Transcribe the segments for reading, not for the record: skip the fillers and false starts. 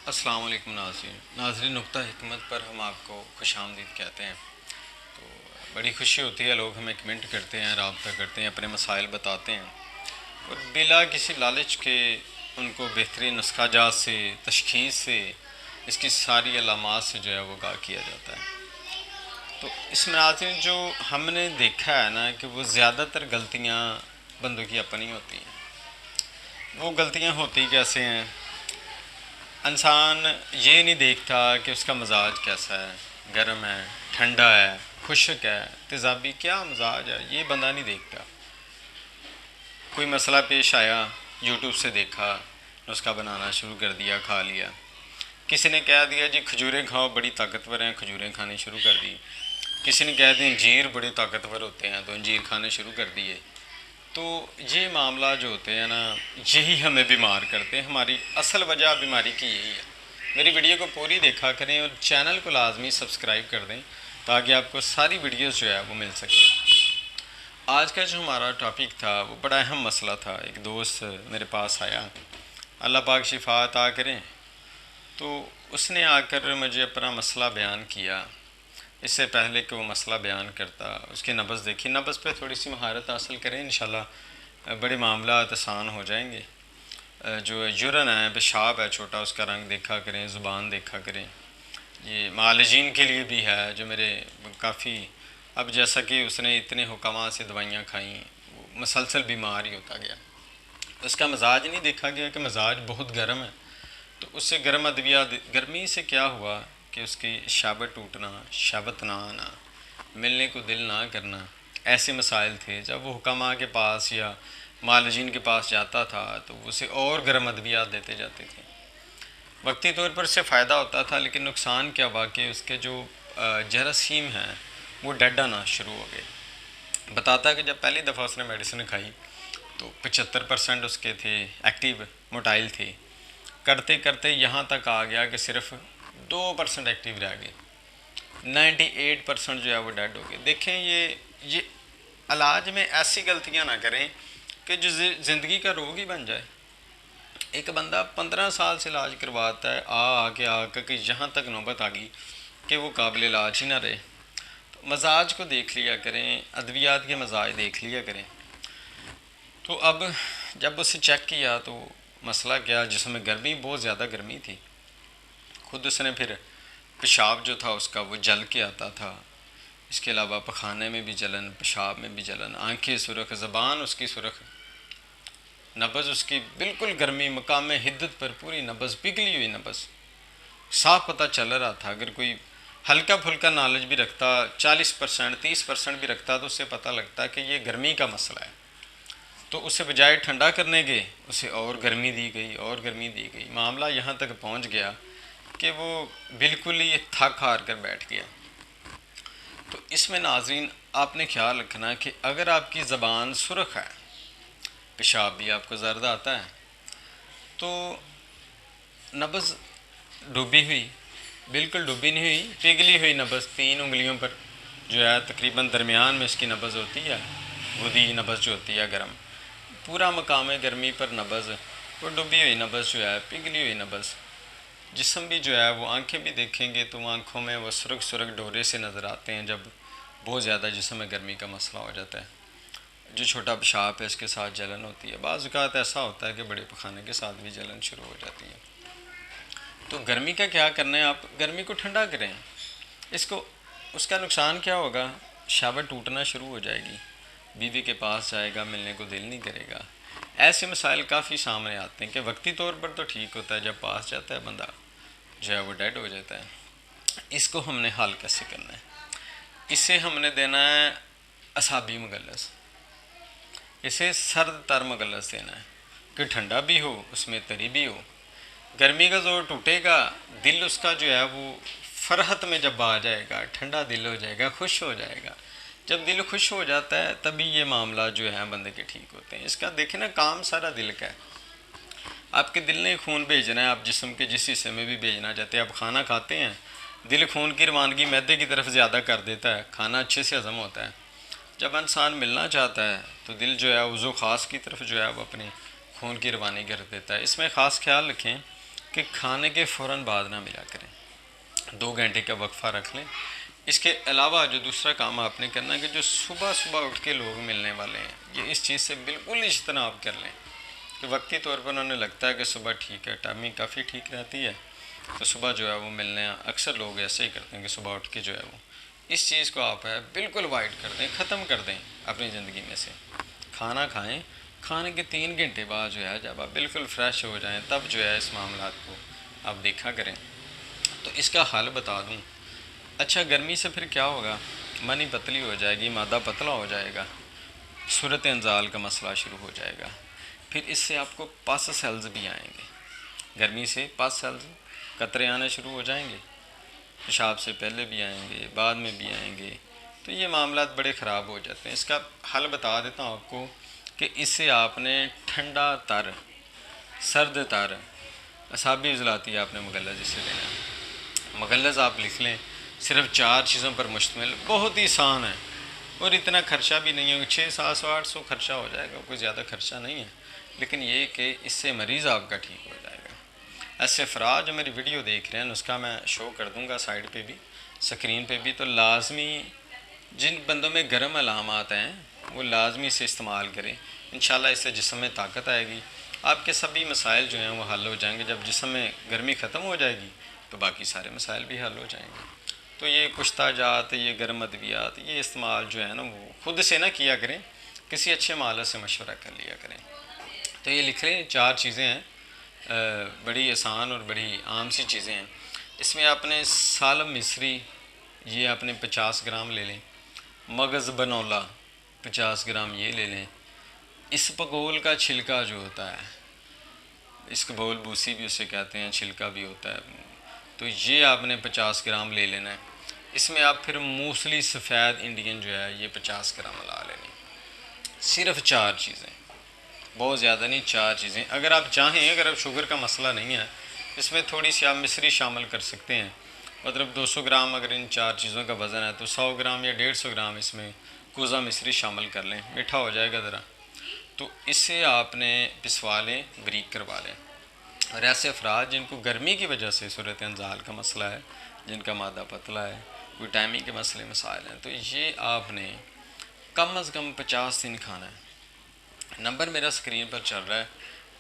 अस्सलाम वालेकुम नाज़रीन नुक्ता हिकमत पर हम आपको खुशामदीद कहते हैं। तो बड़ी खुशी होती है, लोग हमें कमेंट करते हैं, रब्ता करते हैं, अपने मसाइल बताते हैं और बिला किसी लालच के उनको बेहतरीन नुस्खा जात से, तशख़ीस से, इसकी सारी अलामात से जो है वो आगाह किया जाता है। तो इसमें नाज़रीन जो हमने देखा है ना कि वो ज़्यादातर गलतियाँ बंदों की अपनी होती हैं। वो गलतियाँ होती कैसे हैं? इंसान ये नहीं देखता कि उसका मजाज कैसा है, गर्म है, ठंडा है, खुश्क है, तेज़ाबी क्या मजाज है, ये बंदा नहीं देखता। कोई मसला पेश आया, यूट्यूब से देखा, उसका बनाना शुरू कर दिया, खा लिया। किसी ने कह दिया जी खजूरें खाओ, बड़ी ताकतवर हैं, खजूरें खानी शुरू कर दी। किसी ने कह दिया अंजीर बड़े ताकतवर होते हैं, तो अंजीर खाने शुरू कर दिए। तो ये मामला जो होते हैं ना, यही हमें बीमार करते हैं। हमारी असल वजह बीमारी की यही है। मेरी वीडियो को पूरी देखा करें और चैनल को लाजमी सब्सक्राइब कर दें ताकि आपको सारी वीडियोस जो है वो मिल सकें। आज का जो हमारा टॉपिक था वो बड़ा अहम मसला था। एक दोस्त मेरे पास आया, अल्लाह पाक शिफा अता करें, तो उसने आकर मुझे अपना मसला बयान किया। इससे पहले कि वो मसला बयान करता, उसकी नब्ज़ देखी, नब्ज़ पे थोड़ी सी महारत हासिल करें, इंशाल्लाह बड़े मामला आसान हो जाएंगे। जो यूरन है, पेशाब है छोटा, उसका रंग देखा करें, ज़ुबान देखा करें। ये मालजीन के लिए भी है जो मेरे काफ़ी, अब जैसा कि उसने इतने हुक्मा से दवाइयाँ खाई, वो मसलसल बीमार ही होता गया। उसका मजाज नहीं देखा गया कि मजाज बहुत गर्म है, तो उससे गर्म अद्विया, गर्मी से क्या हुआ कि उसकी शाबत टूटना, शाबत ना आना, मिलने को दिल ना करना, ऐसे मसाइल थे। जब वो हुक्मा के पास या मालजीन के पास जाता था तो उसे और गर्म अद्वियात देते जाते थे। वक्ती तौर पर उससे फ़ायदा होता था, लेकिन नुकसान क्या हुआ कि उसके जो जरासीम हैं वो डेड आना शुरू हो गए। बताता कि जब पहली दफ़ा उसने मेडिसिन खाई तो 75% उसके थे एक्टिव मोटाइल थे। करते करते यहाँ तक आ गया कि सिर्फ 2% एक्टिव रह गए, 98% जो है वो डेड हो गए। देखें, ये इलाज में ऐसी गलतियाँ ना करें कि जो ज़िंदगी का रोग ही बन जाए। एक बंदा 15 साल से इलाज करवाता है, आके कि यहाँ तक नौबत आ गई कि वो काबिल इलाज ही ना रहे। तो मजाज को देख लिया करें, अद्वियात के मजाज देख लिया करें। तो अब जब उसे चेक किया तो मसला क्या, जिसमें गर्मी, बहुत ज़्यादा गर्मी थी। खुद उसने फिर पेशाब जो था उसका वो जल के आता था। इसके अलावा पखाने में भी जलन, पेशाब में भी जलन, आंखें सुरख, ज़बान उसकी सुरख, नब्ज़ उसकी बिल्कुल गर्मी, मकाम हिद्दत पर पूरी नब्ज़, पिघली हुई नब्ज़, साफ पता चल रहा था। अगर कोई हल्का फुल्का नॉलेज भी रखता, 40% 30% भी रखता, तो उससे पता लगता कि ये गर्मी का मसला है। तो उसे बजाय ठंडा करने के उसे और गर्मी दी गई, और गर्मी दी गई। मामला यहाँ तक पहुँच गया कि वो बिल्कुल ही थक हार कर बैठ गया। तो इसमें नाजरीन आपने ख्याल रखना कि अगर आपकी ज़बान सुरख है, पेशाब भी आपको ज़र्द आता है, तो नब्ज़ डूबी हुई, बिल्कुल डूबी नहीं हुई, पिघली हुई नब्ज़, 3 उंगलियों पर जो है तकरीबन दरमियान में इसकी नब्ज़ होती है, गुदी नब्ज़ जो होती है गर्म, पूरा मकाम गर्मी पर नब्ज़, वो डूबी हुई नब्ज़ जो है, पिघली हुई नब्ज़। जिस्म भी जो है वो, आंखें भी देखेंगे तो आंखों में वो सुरख सुरख डोरे से नज़र आते हैं जब बहुत ज़्यादा जिस्म में गर्मी का मसला हो जाता है। जो छोटा पेशाब है इसके साथ जलन होती है। बाज़ औक़ात ऐसा होता है कि बड़े पखाने के साथ भी जलन शुरू हो जाती है। तो गर्मी का क्या करना है, आप गर्मी को ठंडा करें। इसको, उसका नुकसान क्या होगा, शावर टूटना शुरू हो जाएगी, बीवी के पास जाएगा, मिलने को दिल नहीं करेगा। ऐसे मसाइल काफ़ी सामने आते हैं कि वक्ती तौर पर तो ठीक होता है, जब पास जाता है बंदा जो है वो डेड हो जाता है। इसको हमने हल कैसे करना है? इसे हमने देना है असाबी मगलस, इसे सर्द तर मगलस देना है कि ठंडा भी हो, उसमें तरी भी हो। गर्मी का जोर टूटेगा, दिल उसका जो है वो फरहत में जब आ जाएगा, ठंडा दिल हो जाएगा, खुश हो जाएगा। जब दिल खुश हो जाता है तभी ये मामला जो है बंदे के ठीक होते हैं। इसका देखें ना, काम सारा दिल का है। आपके दिल ने खून भेजना है, आप जिस्म के जिस हिस्से में भी भेजना चाहते हैं। आप खाना खाते हैं, दिल खून की रवानगी मैदे की तरफ ज़्यादा कर देता है, खाना अच्छे से हज़म होता है। जब इंसान मिलना चाहता है तो दिल जो है उज़ो ख़ास की तरफ जो है वो अपनी खून की रवानी कर देता है। इसमें ख़ास ख्याल रखें कि खाने के फ़ौरन बाद ना मिला करें, 2 घंटे का वक्फ़ा रख लें। इसके अलावा जो दूसरा काम आपने करना है कि जो सुबह सुबह उठ के लोग मिलने वाले हैं, ये इस चीज़ से बिल्कुल इज्तनाब कर लें कि वक्ती तौर पर उन्हें लगता है कि सुबह ठीक है, टाइमिंग काफ़ी ठीक रहती है, तो सुबह जो है वो मिलने, अक्सर लोग ऐसे ही करते हैं कि सुबह उठ के जो है वो इस चीज़ को आप है बिल्कुल अवॉइड कर दें, ख़त्म कर दें अपनी ज़िंदगी में से। खाना खाएं, खाने के 3 घंटे बाद जो है जब आप बिल्कुल फ्रेश हो जाएं, तब जो है इस मामला को आप देखा करें। तो इसका हल बता दूं। अच्छा, गर्मी से फिर क्या होगा, मनी पतली हो जाएगी, मादा पतला हो जाएगा, सूरत इंजाल का मसला शुरू हो जाएगा। फिर इससे आपको पस सेल्स भी आएंगे, गर्मी से पस सेल्स, कतरे आने शुरू हो जाएंगे, पेशाब से पहले भी आएंगे, बाद में भी आएंगे, तो ये मामला बड़े ख़राब हो जाते हैं। इसका हल बता देता हूँ आपको कि इससे आपने ठंडा तर, सर्द तर, असाबी इजलाती आपने मुगल्लज़ इससे देना है। मुगल्लज़ आप लिख लें, सिर्फ 4 चीज़ों पर मुश्तमिल, बहुत ही आसान है और इतना खर्चा भी नहीं है, 600, 700, 800 खर्चा हो जाएगा, कोई ज़्यादा खर्चा नहीं है। लेकिन ये कि इससे मरीज़ आपका ठीक हो जाएगा। ऐसे अफराद जो मेरी वीडियो देख रहे हैं, उसका मैं शो कर दूँगा साइड पे भी, स्क्रीन पे भी, तो लाजमी जिन बंदों में गर्म अलामात हैं वो लाजमी से इस्तेमाल करें। इंशाल्लाह इससे जिस्म में ताकत आएगी, आपके सभी मसाइल जो हैं वो हल हो जाएंगे। जब जिस्म में गर्मी ख़त्म हो जाएगी तो बाकी सारे मसाइल भी हल हो जाएंगे। तो ये कुश्ता जात, ये गर्म अद्वियात, ये इस्तेमाल जो है ना वो खुद से ना किया करें, किसी अच्छे मालक से मशवरा कर लिया करें। तो ये लिख लें, 4 चीज़ें हैं, बड़ी आसान और बड़ी आम सी चीज़ें हैं। इसमें आपने सालम मिस्री, ये आपने 50 ग्राम ले लें। मगज़ बनौला 50 ग्राम ये ले लें। इसबगोल का छिलका जो होता है, इसबगोल बूसी भी उसे कहते हैं, छिलका भी होता है, तो ये आपने 50 ग्राम ले लेना है। इसमें आप फिर मूसली सफ़ेद इंडियन जो है ये 50 ग्राम ला लेनी। सिर्फ 4 चीज़ें, बहुत ज़्यादा नहीं, 4 चीज़ें। अगर आप चाहें, अगर आप शुगर का मसला नहीं है, इसमें थोड़ी सी आप मिश्री शामिल कर सकते हैं। मतलब 200 ग्राम अगर इन 4 चीज़ों का वज़न है तो 100 ग्राम या 150 ग्राम इसमें कोज़ा मिश्री शामिल कर लें, मीठा हो जाएगा ज़रा। तो इससे आपने पिसवा लें, बरीक करवा लें। और ऐसे अफराद जिनको गर्मी की वजह से सूरत इंजाल का मसला है, जिनका मादा पतला है, कोई टाइमिंग के मसले मसाइल हैं, तो ये आपने कम अज़ कम 50 दिन खाना है। नंबर मेरा स्क्रीन पर चल रहा है,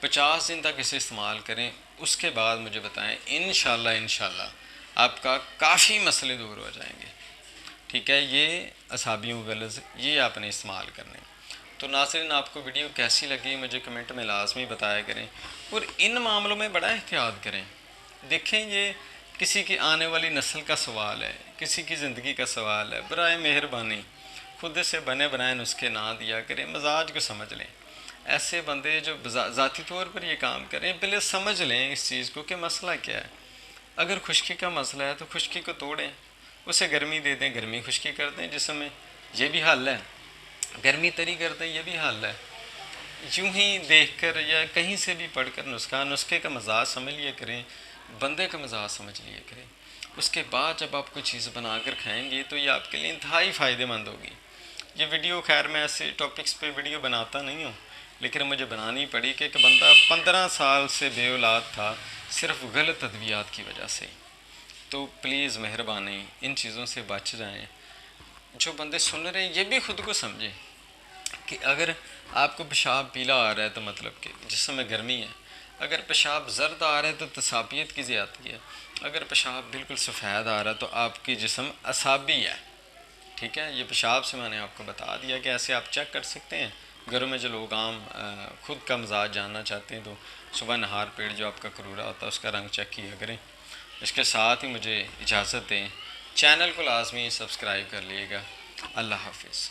50 दिन तक इसे इस्तेमाल करें, उसके बाद मुझे बताएं। इंशाल्लाह आपका काफ़ी मसले दूर हो जाएंगे। ठीक है, ये असाबियों गलज़ ये आपने इस्तेमाल करने। तो नाज़रीन, आपको वीडियो कैसी लगी मुझे कमेंट में लाजमी बताया करें और इन मामलों में बड़ा एहतियात करें। देखें, ये किसी की आने वाली नस्ल का सवाल है, किसी की ज़िंदगी का सवाल है। बराए मेहरबानी खुद से बने बनाए नुस्खे ना दिया करें, मजाज को समझ लें। ऐसे बंदे जो ज़ाती तौर पर ये काम करें, पहले समझ लें इस चीज़ को कि मसला क्या है। अगर खुश्की का मसला है तो खुश्की को तोड़ें, उसे गर्मी दे दें, गर्मी खुश्की कर दें जिसमें, ये भी हल है। गर्मी तरी कर दें, ये भी हल है। यूँ ही देखकर या कहीं से भी पढ़कर नुस्खे का मजाज समझ लिया करें, बंदे का मजाज समझ लिया करें। उसके बाद जब आप कोई चीज़ बनाकर खाएंगे तो ये आपके लिए इंतहाई फ़ायदेमंद होगी। ये वीडियो, खैर मैं ऐसे टॉपिक्स पे वीडियो बनाता नहीं हूँ, लेकिन मुझे बनानी पड़ी कि एक बंदा 15 साल से बेऔलाद था सिर्फ गलत अद्वियात की वजह से। तो प्लीज़ मेहरबानी इन चीज़ों से बच जाएं। जो बंदे सुन रहे हैं ये भी खुद को समझें कि अगर आपको पेशाब पीला आ रहा है तो मतलब कि जिस समय गर्मी है, अगर पेशाब जर्द आ रहा है तो तसाबियत की ज़्यादती है, अगर पेशाब बिल्कुल सफ़ेद आ रहा है तो आपकी जिस्म असाबी है। ठीक है, ये पेशाब से मैंने आपको बता दिया कि ऐसे आप चेक कर सकते हैं। घरों में जो लोग आम खुद का मिजाज जानना चाहते हैं तो सुबह नहार पेड़ जो आपका करूरा होता है उसका रंग चेक किया करें। इसके साथ ही मुझे इजाज़त दें, चैनल को लाजमी सब्सक्राइब कर लीजिएगा। अल्लाह हाफिज़।